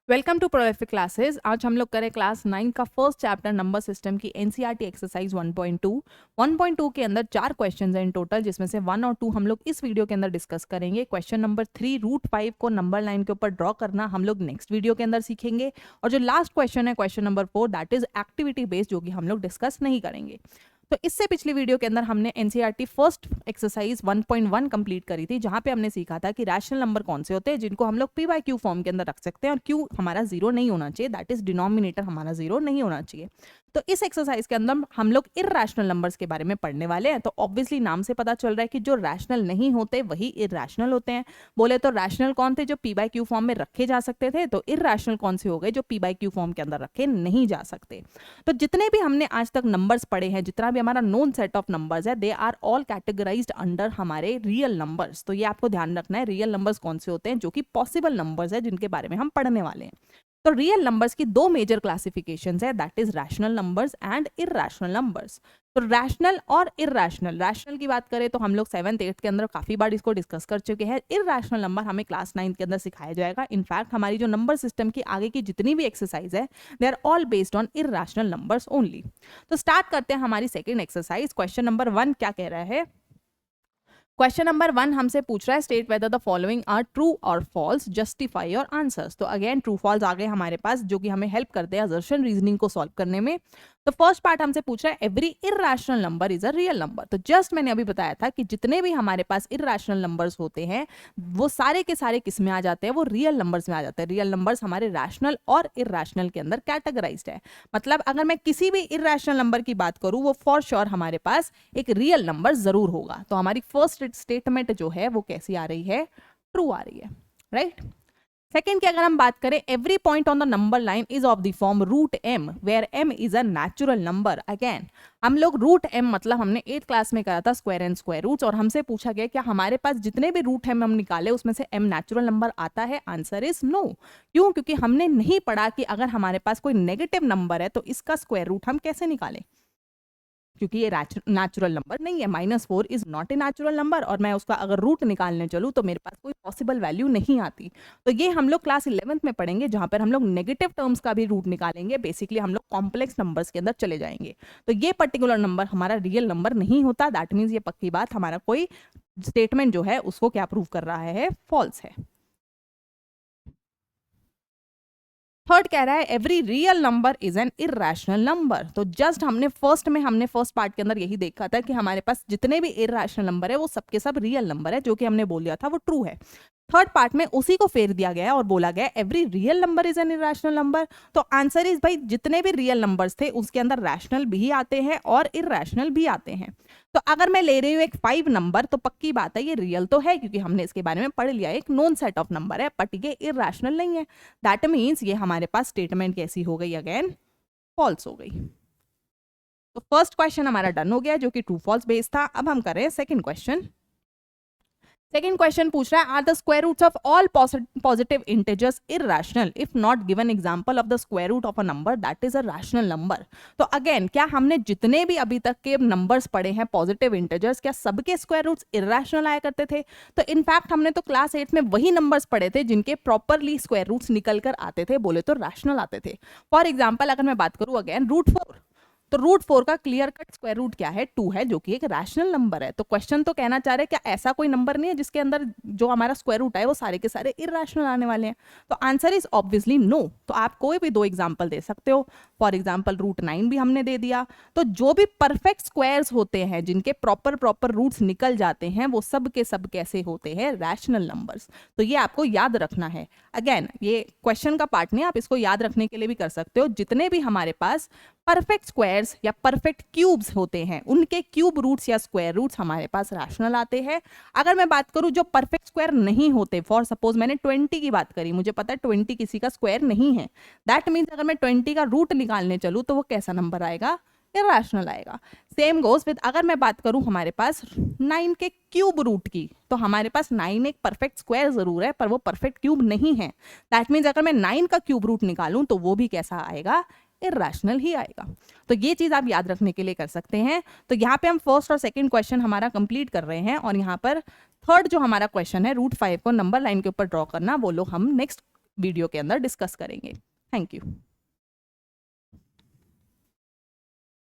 Welcome to prolific classes. आज हम लोग करें क्लास 9 का फर्स्ट चैप्टर नंबर सिस्टम की एनसीईआरटी एक्सरसाइज 1.2। 1.2 के अंदर 4 क्वेश्चंस हैं इन टोटल, जिसमें से 1 और 2 हम लोग इस वीडियो के अंदर डिस्कस करेंगे। क्वेश्चन नंबर 3 रूट 5 को नंबर लाइन के ऊपर ड्रॉ करना हम लोग नेक्स्ट वीडियो के अंदर सीखेंगे। और जो लास्ट क्वेश्चन है question number 4, that is activity based, जो कि हम लोग डिस्कस नहीं करेंगे। तो इससे पिछली वीडियो के अंदर हमने एनसीईआरटी फर्स्ट एक्सरसाइज 1.1 कंप्लीट करी थी, जहां पे हमने सीखा था कि रैशनल नंबर कौन से होते हैं जिनको हम लोग पी बाय क्यू फॉर्म के अंदर रख सकते हैं और क्यू हमारा जीरो नहीं होना चाहिए, दैट इज डिनोमिनेटर हमारा जीरो नहीं होना चाहिए। तो इस एक्सरसाइज के अंदर हम लोग इरैशनल नंबर्स के बारे में पढ़ने वाले हैं। तो ऑब्वियसली नाम से पता चल रहा है कि जो रैशनल नहीं होते वही इरैशनल होते हैं। बोले तो रैशनल कौन थे जो पी बाय क्यू फॉर्म में रखे जा सकते थे, तो इरैशनल कौन से हो गए जो पी बाय क्यू फॉर्म के अंदर रखे नहीं जा सकते। तो जितने भी हमने आज तक नंबर्स पढ़े हैं, जितना भी हमारा नोन सेट ऑफ नंबर्स है, they are all categorised under हमारे रियल नंबर्स। तो ये आपको ध्यान रखना है, रियल नंबर्स कौन से होते हैं जो कि पॉसिबल नंबर्स है जिनके बारे में हम पढ़ने वाले हैं। तो रियल नंबर्स की दो मेजर क्लासिफिकेशंस है, that is rational numbers and irrational numbers. तो रैशनल और इरैशनल, रैशनल की बात करें तो हम लोग 7th 8th के अंदर काफी बार इसको डिस्कस कर चुके हैं। इरैशनल नंबर हमें क्लास 9 के अंदर सिखाया जाएगा। इनफैक्ट हमारी जो नंबर सिस्टम की आगे की जितनी भी एक्सरसाइज है, they are all based on irrational numbers only. तो स्टार्ट करते हैं हमारी सेकेंड एक्सरसाइज। क्वेश्चन नंबर 1 क्या कह रहा है? क्वेश्चन नंबर 1 हमसे पूछ रहा है state whether the following are true और फॉल्स, जस्टिफाई योर आंसर्स। तो अगेन ट्रू फॉल्स आ गए हमारे पास, जो कि हमें हेल्प करते हैं असर्शन रीजनिंग को सॉल्व करने में। तो फर्स्ट पार्ट हमसे पूछ रहा है every irrational number is a real number. तो जस्ट मैंने अभी बताया था कि जितने भी हमारे पास इरैशनल नंबर्स होते हैं वो सारे के सारे किस में आ जाते हैं, वो रियल नंबर्स में आ जाते हैं। रियल नंबर्स हमारे रैशनल और इरैशनल के अंदर कैटेगराइज्ड है। मतलब अगर मैं किसी भी इरैशनल नंबर की बात करूं, वो फॉर श्योर हमारे पास एक रियल नंबर जरूर होगा। तो हमारी फर्स्ट स्टेटमेंट जो है वो कैसी आ रही है? ट्रू आ रही है, राइट। सेकेंड की अगर हम बात करें, every point on the number line is of the form root M where M is a natural number. Again हम लोग रूट एम मतलब हमने 8th क्लास में करा था स्क्वायर एंड स्क्वायर रूट्स, और हमसे पूछा गया क्या हमारे पास जितने भी रूट एम हम निकाले उसमें से एम नेचुरल नंबर आता है? Answer is no. क्यों? क्योंकि हमने नहीं पढ़ा कि अगर हमारे पास कोई नेगेटिव नंबर है तो इसका स्क्वायर रूट हम कैसे निकालें, क्योंकि ये नेचुरल नंबर नहीं है। -4 is not a natural number, और मैं उसका अगर रूट निकालने चलूँ तो मेरे पास कोई पॉसिबल वैल्यू नहीं आती। तो ये हम लोग क्लास 11th में पढ़ेंगे, जहां पर हम लोग नेगेटिव टर्म्स का भी रूट निकालेंगे। बेसिकली हम लोग कॉम्प्लेक्स नंबर्स के अंदर चले जाएंगे। तो ये पर्टिकुलर नंबर हमारा रियल नंबर नहीं होता। दैट मीन्स ये पक्की बात, हमारा कोई स्टेटमेंट जो है उसको क्या प्रूव कर रहा है? फॉल्स है। थर्ड कह रहा है every real number is an irrational number. तो जस्ट हमने फर्स्ट पार्ट के अंदर यही देखा था कि हमारे पास जितने भी इरैशनल नंबर है वो सबके सब रियल नंबर है, जो कि हमने बोल दिया था वो ट्रू है। थर्ड पार्ट में उसी को फेर दिया गया और बोला गया every real number is an irrational number. तो आंसर इज भाई जितने भी रियल नंबर्स थे उसके अंदर रैशनल भी आते हैं और इरैशनल भी आते हैं। तो अगर मैं ले रही हूँ एक 5 नंबर, तो पक्की बात है ये रियल तो है, क्योंकि हमने इसके बारे में पढ़ लिया, एक नॉन सेट ऑफ नंबर है, बट ये इरैशनल नहीं है। दैट मीन्स ये हमारे पास स्टेटमेंट कैसी हो गई? अगेन फॉल्स हो गई। तो फर्स्ट क्वेश्चन हमारा डन हो गया, जो कि ट्रू फॉल्स बेस्ड था। अब हम करें सेकंड क्वेश्चन। सेकेंड क्वेश्चन पूछ रहा है are the square roots of all positive integers irrational if not given example of the square root of a number that is a rational number. तो अगेन क्या हमने जितने भी अभी तक के नंबर्स पढ़े हैं पॉजिटिव इंटीजर्स, क्या सबके स्क्वायर रूट्स इरैशनल आया करते थे? तो इनफैक्ट हमने तो क्लास 8 में वही नंबर्स पढ़े थे जिनके प्रॉपरली स्क्वायर रूट्स निकल कर आते थे, बोले तो रैशनल आते थे। फॉर एग्जाम्पल अगर मैं बात करूं अगेन रूट 4, तो रूट 4 का क्लियर कट स्क्वायर रूट क्या है? 2 है, जो कि एक रैशनल नंबर है। तो क्वेश्चन तो कहना चाह रहे हैं क्या ऐसा कोई नंबर नहीं है जिसके अंदर जो हमारा स्क्वायर रूट है वो सारे के सारे इरैशनल आने वाले हैं? तो आंसर इज ऑब्वियसली नो। तो आप कोई भी 2 एग्जांपल दे सकते हो। फॉर एग्जांपल रूट 9 भी हमने दे दिया। तो जो भी परफेक्ट स्क्वायर्स होते हैं जिनके प्रॉपर रूट्स निकल जाते हैं वो सब के सब कैसे होते हैं? Rational numbers. तो ये आपको याद रखना है। अगेन ये क्वेश्चन का पार्ट नहीं, आप इसको याद रखने के लिए भी कर सकते हो। जितने भी हमारे पास परफेक्ट स्क्वायर्स या परफेक्ट क्यूब्स होते हैं उनके क्यूब रूट्स या स्क्वायर रूट्स हमारे पास रैशनल आते हैं। अगर मैं बात करूं जो परफेक्ट स्क्वायर नहीं होते, फॉर सपोज मैंने 20 की बात करी, मुझे पता है 20 किसी का स्क्वायर नहीं है, दैट मीन्स अगर मैं 20 का रूट निकालने चलूं तो वो कैसा नंबर आएगा? इरैशनल आएगा। सेम गोज विद अगर मैं बात करूं हमारे पास 9 के क्यूब रूट की, तो हमारे पास 9 एक परफेक्ट स्क्वायर जरूर है पर वो परफेक्ट क्यूब नहीं है। दैट मीन्स अगर मैं 9 का क्यूब रूट निकालूं तो वो भी कैसा आएगा? इरैशनल ही आएगा। तो ये चीज आप याद रखने के लिए कर सकते हैं। तो यहाँ पे हम फर्स्ट और सेकंड क्वेश्चन हमारा कंप्लीट कर रहे हैं, और यहाँ पर थर्ड जो हमारा क्वेश्चन है रूट 5 को नंबर लाइन के ऊपर ड्रॉ करना, वो लोग हम नेक्स्ट वीडियो के अंदर डिस्कस करेंगे। Thank you.